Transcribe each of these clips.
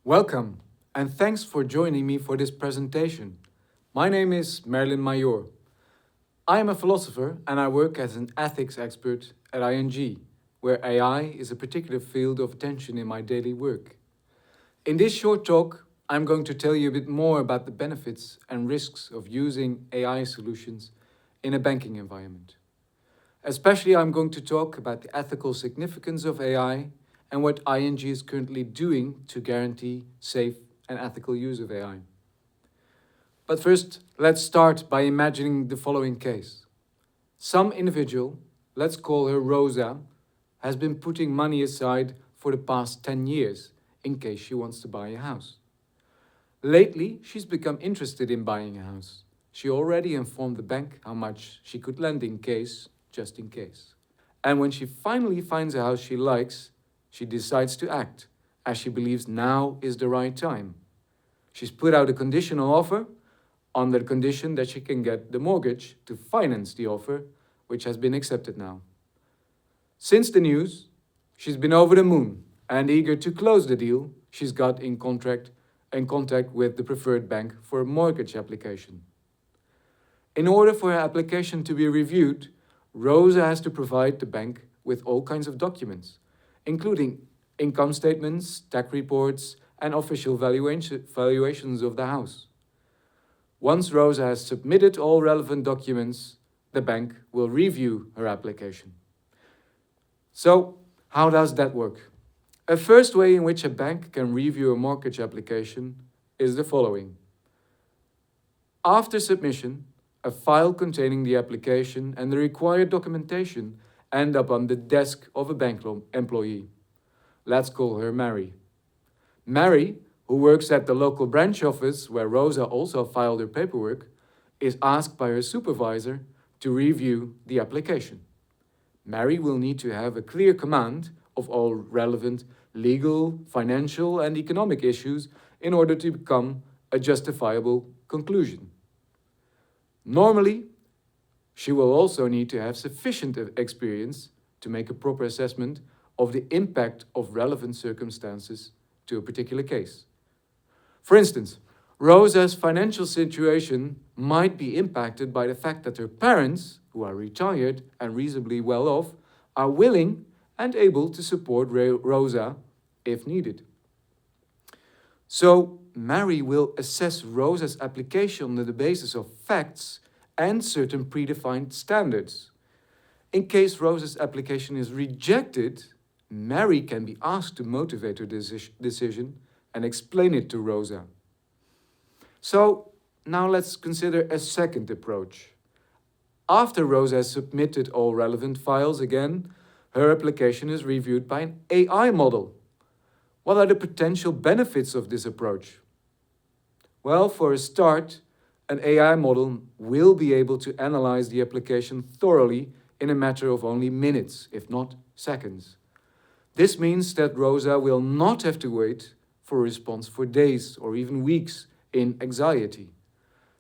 Welcome, and thanks for joining me for this presentation. My name is Merlin Major. I am a philosopher and I work as an ethics expert at ING, where AI is a particular field of attention in my daily work. In this short talk, I'm going to tell you a bit more about the benefits and risks of using AI solutions in a banking environment. Especially, I'm going to talk about the ethical significance of AI and what ING is currently doing to guarantee safe and ethical use of AI. But first, let's start by imagining the following case. Some individual, let's call her Rosa, has been putting money aside for the past 10 years in case she wants to buy a house. Lately, she's become interested in buying a house. She already informed the bank how much she could lend in case, just in case. And when she finally finds a house she likes, she decides to act, as she believes now is the right time. She's put out a conditional offer on the condition that she can get the mortgage to finance the offer, which has been accepted now. Since the news, she's been over the moon and eager to close the deal she's got in contact with the preferred bank for a mortgage application. In order for her application to be reviewed, Rosa has to provide the bank with all kinds of documents, including income statements, tax reports, and official valuations of the house. Once Rosa has submitted all relevant documents, the bank will review her application. So, how does that work? A first way in which a bank can review a mortgage application is the following. After submission, a file containing the application and the required documentation end up on the desk of a bank employee. Let's call her Mary. Mary, who works at the local branch office where Rosa also filed her paperwork, is asked by her supervisor to review the application. Mary will need to have a clear command of all relevant legal, financial, and economic issues in order to become a justifiable conclusion. Normally, she will also need to have sufficient experience to make a proper assessment of the impact of relevant circumstances to a particular case. For instance, Rosa's financial situation might be impacted by the fact that her parents, who are retired and reasonably well off, are willing and able to support Rosa if needed. So, Mary will assess Rosa's application on the basis of facts and certain predefined standards. In case Rosa's application is rejected, Mary can be asked to motivate her decision and explain it to Rosa. So, now let's consider a second approach. After Rosa has submitted all relevant files again, her application is reviewed by an AI model. What are the potential benefits of this approach? Well, for a start, an AI model will be able to analyze the application thoroughly in a matter of only minutes, if not seconds. This means that Rosa will not have to wait for a response for days or even weeks in anxiety.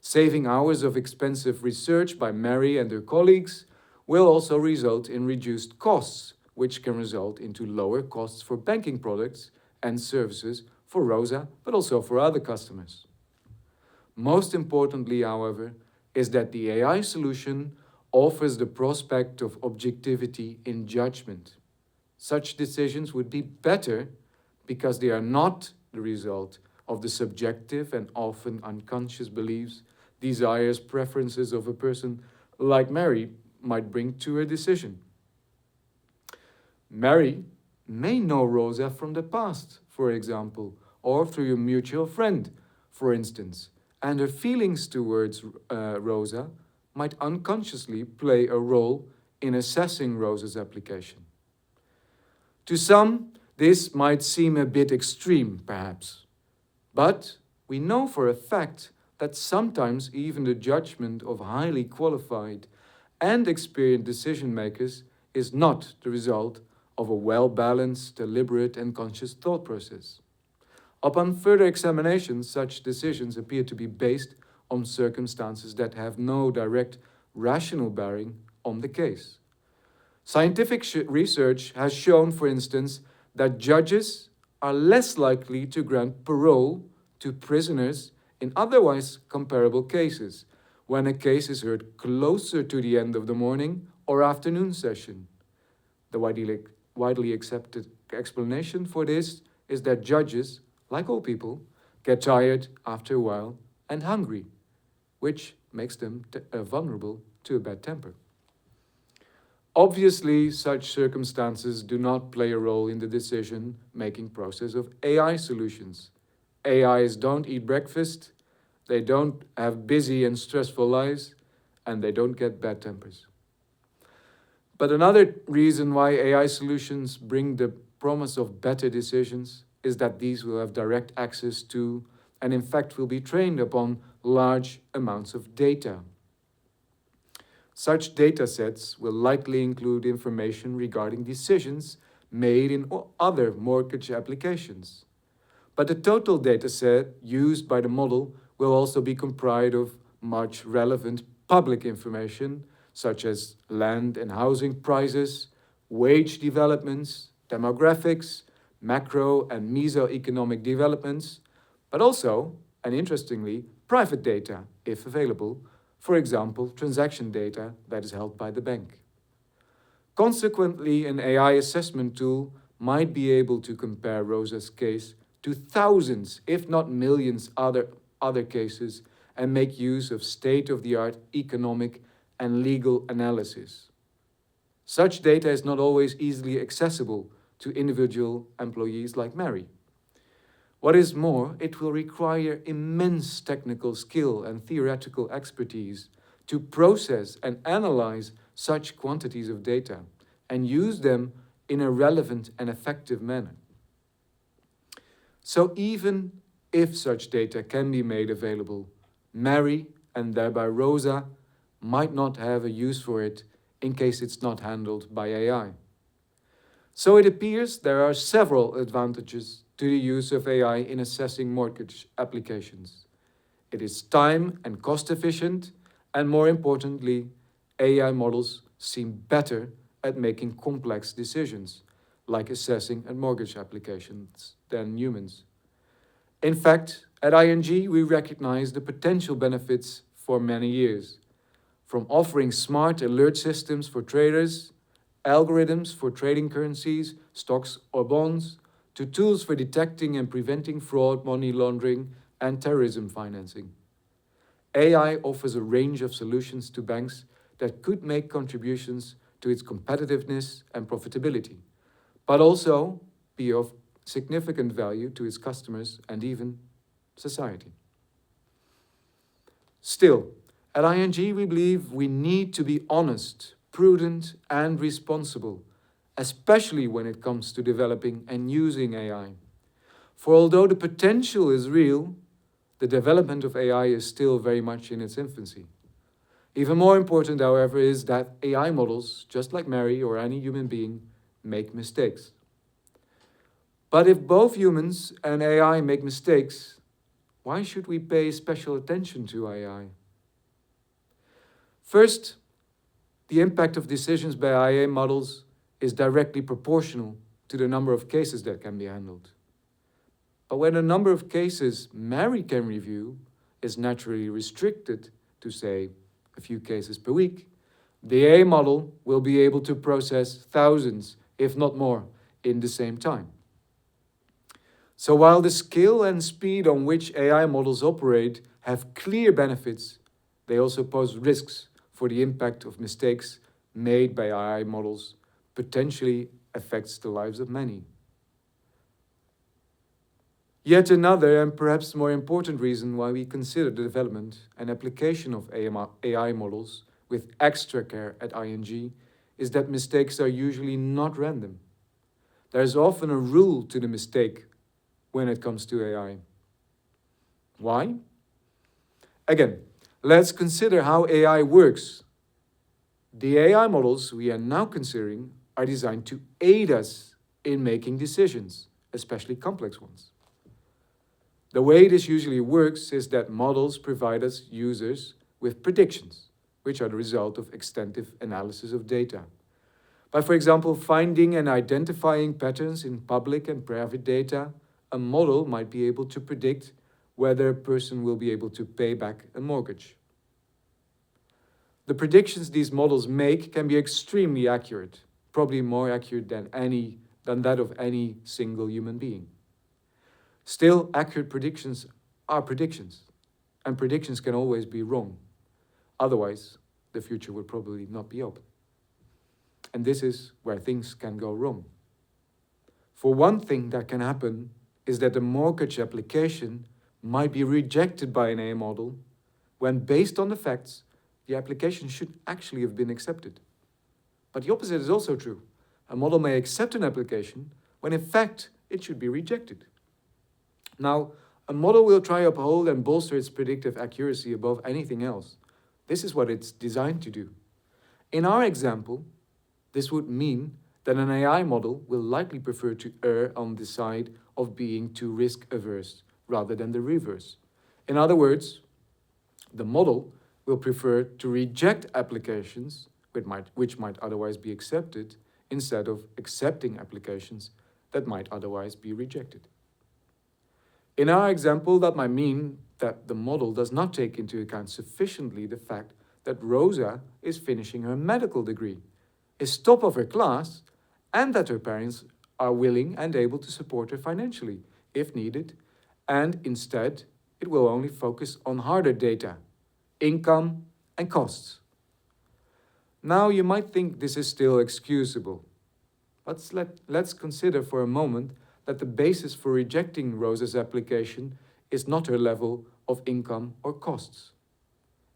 Saving hours of expensive research by Mary and her colleagues will also result in reduced costs, which can result into lower costs for banking products and services for Rosa, but also for other customers. Most importantly, however, is that the AI solution offers the prospect of objectivity in judgment. Such decisions would be better because they are not the result of the subjective and often unconscious beliefs, desires, preferences of a person like Mary might bring to her decision. Mary may know Rosa from the past, for example, or through a mutual friend, for instance, and her feelings towards Rosa might unconsciously play a role in assessing Rosa's application. To some, this might seem a bit extreme, perhaps, but we know for a fact that sometimes even the judgment of highly qualified and experienced decision makers is not the result of a well-balanced, deliberate, and conscious thought process. Upon further examination, such decisions appear to be based on circumstances that have no direct rational bearing on the case. Scientific research has shown, for instance, that judges are less likely to grant parole to prisoners in otherwise comparable cases, when a case is heard closer to the end of the morning or afternoon session. The widely accepted explanation for this is that judges, like all people, get tired after a while and hungry, which makes them vulnerable to a bad temper. Obviously, such circumstances do not play a role in the decision-making process of AI solutions. AIs don't eat breakfast, they don't have busy and stressful lives, and they don't get bad tempers. But another reason why AI solutions bring the promise of better decisions is that these will have direct access to, and in fact will be trained upon, large amounts of data. Such data sets will likely include information regarding decisions made in other mortgage applications. But the total data set used by the model will also be comprised of much relevant public information, such as land and housing prices, wage developments, demographics, macro and mesoeconomic developments, but also, and interestingly, private data, if available, for example, transaction data that is held by the bank. Consequently, an AI assessment tool might be able to compare Rosa's case to thousands, if not millions, other cases and make use of state-of-the-art economic and legal analysis. Such data is not always easily accessible to individual employees like Mary. What is more, it will require immense technical skill and theoretical expertise to process and analyze such quantities of data and use them in a relevant and effective manner. So even if such data can be made available, Mary, and thereby Rosa, might not have a use for it in case it's not handled by AI. So it appears there are several advantages to the use of AI in assessing mortgage applications. It is time and cost efficient, and more importantly, AI models seem better at making complex decisions, like assessing a mortgage applications, than humans. In fact, at ING, we recognize the potential benefits for many years, from offering smart alert systems for traders, algorithms for trading currencies, stocks or bonds, to tools for detecting and preventing fraud, money laundering, and terrorism financing. AI offers a range of solutions to banks that could make contributions to its competitiveness and profitability, but also be of significant value to its customers and even society. Still, at ING, we believe we need to be honest, prudent, and responsible, especially when it comes to developing and using AI. For although the potential is real, the development of AI is still very much in its infancy. Even more important, however, is that AI models, just like Mary or any human being, make mistakes. But if both humans and AI make mistakes, why should we pay special attention to AI? First, the impact of decisions by AI models is directly proportional to the number of cases that can be handled. But when the number of cases Mary can review is naturally restricted to, say, a few cases per week, the AI model will be able to process thousands, if not more, in the same time. So while the scale and speed on which AI models operate have clear benefits, they also pose risks for the impact of mistakes made by AI models potentially affects the lives of many. Yet another and perhaps more important reason why we consider the development and application of AI models with extra care at ING is that mistakes are usually not random. There is often a rule to the mistake when it comes to AI. Why? Again, let's consider how AI works. The AI models we are now considering are designed to aid us in making decisions, especially complex ones. The way this usually works is that models provide us users with predictions, which are the result of extensive analysis of data. By, for example, finding and identifying patterns in public and private data, a model might be able to predict whether a person will be able to pay back a mortgage. The predictions these models make can be extremely accurate, probably more accurate than that of any single human being. Still, accurate predictions are predictions, and predictions can always be wrong. Otherwise, the future would probably not be open. And this is where things can go wrong. For one thing that can happen is that the mortgage application might be rejected by an AI model when, based on the facts, the application should actually have been accepted. But the opposite is also true. A model may accept an application when in fact it should be rejected. Now, a model will try to uphold and bolster its predictive accuracy above anything else. This is what it's designed to do. In our example, this would mean that an AI model will likely prefer to err on the side of being too risk-averse rather than the reverse. In other words, the model will prefer to reject applications which might otherwise be accepted instead of accepting applications that might otherwise be rejected. In our example, that might mean that the model does not take into account sufficiently the fact that Rosa is finishing her medical degree, is top of her class, and that her parents are willing and able to support her financially, if needed, and instead it will only focus on harder data, income and costs. Now you might think this is still excusable, but let's consider for a moment that the basis for rejecting Rosa's application is not her level of income or costs.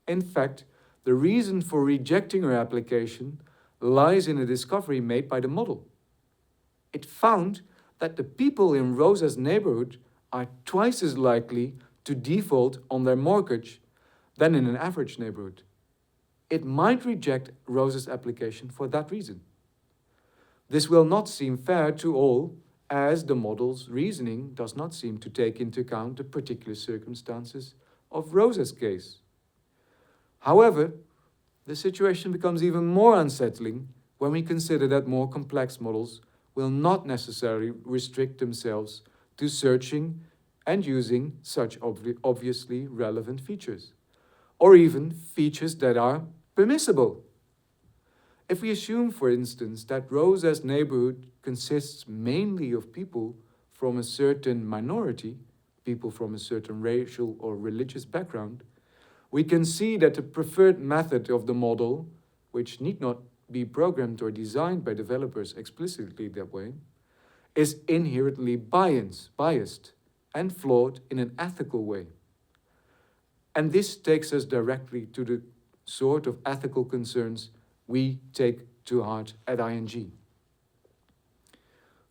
In fact, the reason for rejecting her application lies in a discovery made by the model. It found that the people in Rosa's neighborhood are twice as likely to default on their mortgage than in an average neighborhood. It might reject Rosa's application for that reason. This will not seem fair to all, as the model's reasoning does not seem to take into account the particular circumstances of Rosa's case. However, the situation becomes even more unsettling when we consider that more complex models will not necessarily restrict themselves to searching and using such obviously relevant features, or even features that are permissible. If we assume, for instance, that Rosa's neighborhood consists mainly of people from a certain minority, people from a certain racial or religious background, we can see that the preferred method of the model, which need not be programmed or designed by developers explicitly that way, is inherently biased and flawed in an ethical way. And this takes us directly to the sort of ethical concerns we take to heart at ING.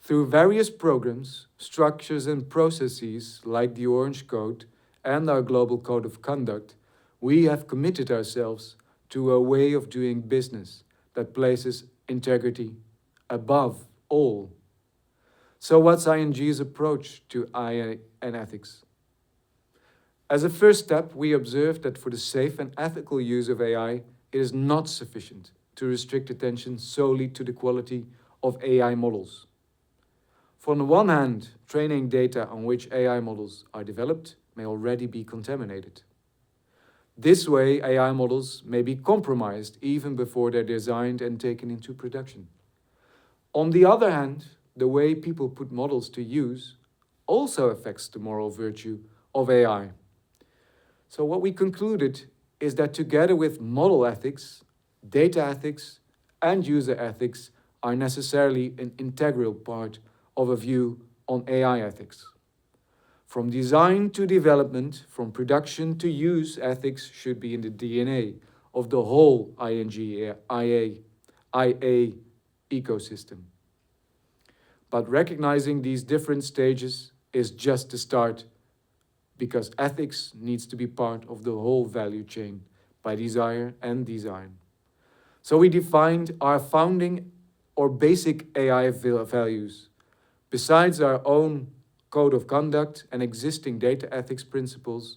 Through various programs, structures and processes like the Orange Code and our Global Code of Conduct, we have committed ourselves to a way of doing business that places integrity above all. So what's ING's approach to AI and ethics? As a first step, we observed that for the safe and ethical use of AI, it is not sufficient to restrict attention solely to the quality of AI models. For on the one hand, training data on which AI models are developed may already be contaminated. This way, AI models may be compromised even before they're designed and taken into production. On the other hand, the way people put models to use also affects the moral virtue of AI. So what we concluded is that together with model ethics, data ethics, and user ethics are necessarily an integral part of a view on AI ethics. From design to development, from production to use, ethics should be in the DNA of the whole ING IA ecosystem. But recognizing these different stages is just the start, because ethics needs to be part of the whole value chain by desire and design. So we defined our founding or basic AI values. Besides our own code of conduct and existing data ethics principles,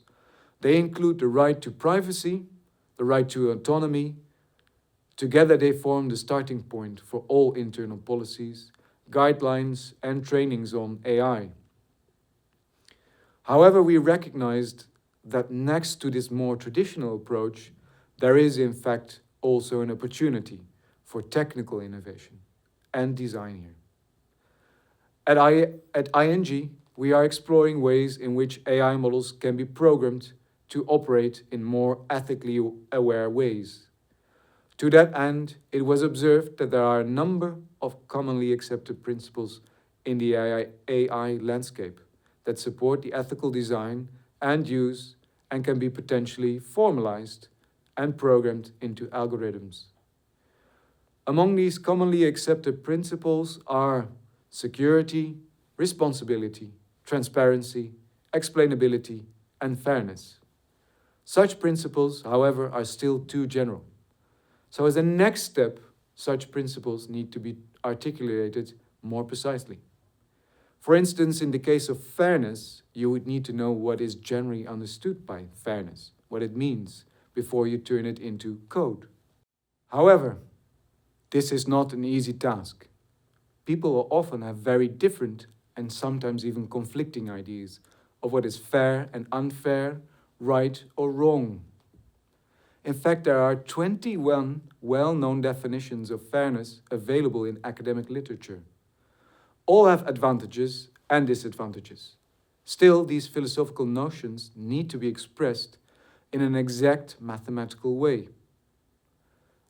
they include the right to privacy, the right to autonomy, Together they form the starting point for all internal policies, guidelines, and trainings on AI. However, we recognized that next to this more traditional approach, there is in fact also an opportunity for technical innovation and design here. At ING, we are exploring ways in which AI models can be programmed to operate in more ethically aware ways. To that end, it was observed that there are a number of commonly accepted principles in the AI landscape that support the ethical design and use and can be potentially formalized and programmed into algorithms. Among these commonly accepted principles are security, responsibility, transparency, explainability, and fairness. Such principles, however, are still too general. So, as a next step, such principles need to be articulated more precisely. For instance, in the case of fairness, you would need to know what is generally understood by fairness, what it means, before you turn it into code. However, this is not an easy task. People often have very different and sometimes even conflicting ideas of what is fair and unfair, right or wrong. In fact, there are 21 well-known definitions of fairness available in academic literature. All have advantages and disadvantages. Still, these philosophical notions need to be expressed in an exact mathematical way.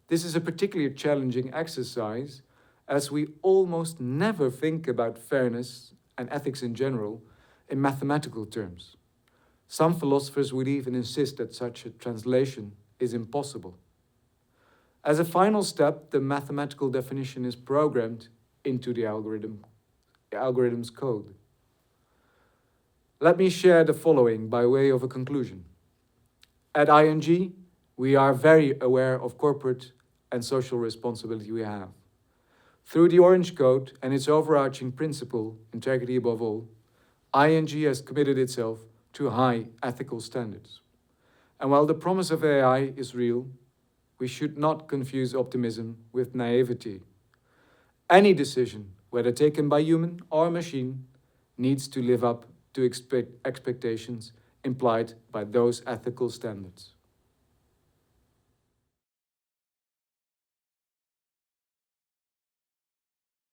This is a particularly challenging exercise as we almost never think about fairness and ethics in general in mathematical terms. Some philosophers would even insist that such a translation is impossible. As a final step, the mathematical definition is programmed into the algorithm's code. Let me share the following by way of a conclusion. At ING, we are very aware of corporate and social responsibility we have. Through the Orange Code and its overarching principle, integrity above all, ING has committed itself to high ethical standards. And while the promise of AI is real, we should not confuse optimism with naivety. Any decision, whether taken by human or machine, needs to live up to expectations implied by those ethical standards.